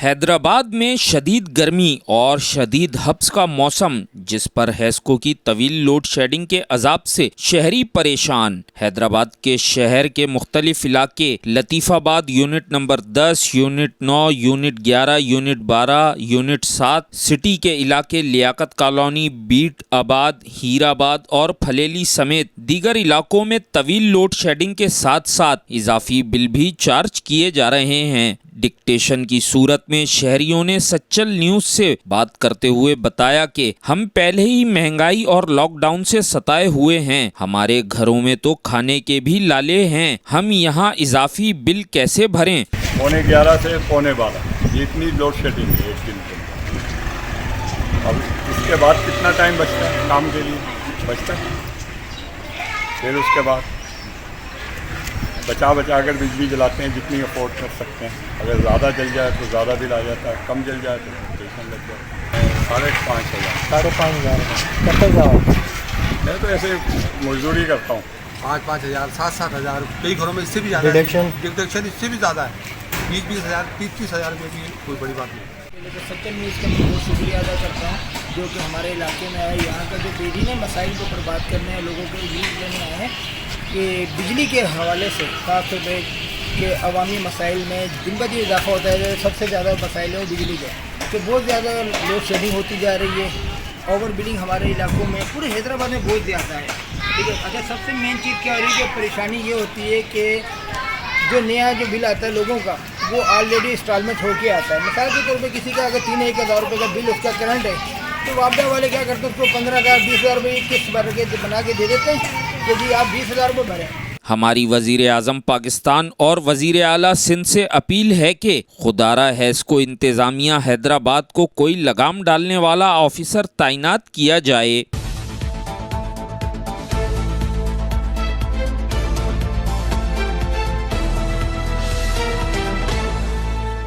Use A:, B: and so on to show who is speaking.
A: हैदराबाद में शदीद गर्मी और शदीद हब्स का मौसम, जिस पर हैस्को की तवील लोड शेडिंग के अजाब से शहरी परेशान। हैदराबाद के शहर के मुख्तलिफ इलाके Latifabad unit number 10, unit 9, unit 11, unit 12, unit 7, city के इलाके लियाकत कॉलोनी, बीट आबाद, हीराबाद और फलेली समेत दीगर इलाकों में तवील लोड शेडिंग के साथ साथ इजाफी बिल भी चार्ज किए जा रहे हैं। डिक्टेशन की सूरत में शहरियों ने सच्चल न्यूज से बात करते हुए बताया कि हम पहले ही महंगाई और लॉकडाउन से सताए हुए हैं, हमारे घरों में तो खाने के भी लाले हैं, हम यहाँ इजाफी बिल कैसे भरें।
B: 11:15 से 12:15 ये इतनी लोड शेडिंग है एक दिन के। अब इसके बाद कितना टाइम बचता है काम के लिए, बचता है। फिर उसके बाद बचा कर बिजली जलाते हैं जितनी अफोर्ड कर सकते हैं। अगर ज़्यादा जल जाए तो ज़्यादा बिल आ जाता है, कम जल जाए तो टेंशन लग जाता है। 5,500
C: कब तक जाओ?
B: मैं तो ऐसे मजदूरी करता हूँ।
D: 5,000 7,000 7,000 कई घरों में इससे भी ज़्यादा डिडक्शन इससे भी ज़्यादा है। 20,000 30,000 में भी कोई बड़ी बात नहीं।
E: तो सच्चल न्यूज़ का मैं बहुत शुक्रिया अदा करता हूँ जो कि हमारे इलाके में आए, यहाँ का जो बेदीने मसाइल के ऊपर बात करने हैं, लोगों के व्यूज़ लेने आए हैं कि बिजली के हवाले से खास तौर पर के अवामी मसाइल में दिन ब दिन इजाफा होता है। सबसे ज़्यादा मसाइल है बिजली के, तो बहुत ज़्यादा लोड शेडिंग होती जा रही है। ओवर बिलिंग हमारे इलाकों में, पूरे हैदराबाद में बहुत ज़्यादा है। ठीक है, अच्छा सबसे मेन चीज़ क्या हो रही है, जो परेशानी ये होती है कि जो नया जो बिल आता है लोगों का, वो ऑलरेडी इंस्टॉलमेंट होके आता है। मिसाल के तौर पे किसी का अगर 3,000 रुपये का बिल उसका करंट है, तो वापडा वाले क्या करते हैं, उसको 15,000 20,000 रुपये की किस्त भर के बना के दे देते हैं कि जी आप 20,000 रुपये भरें।
A: हमारी वजीर आज़म पाकिस्तान और वजीर आला सिंध से अपील है कि खुदारा हैस्को इंतज़ामिया हैदराबाद को कोई लगाम डालने वाला ऑफिसर तैनात किया जाए।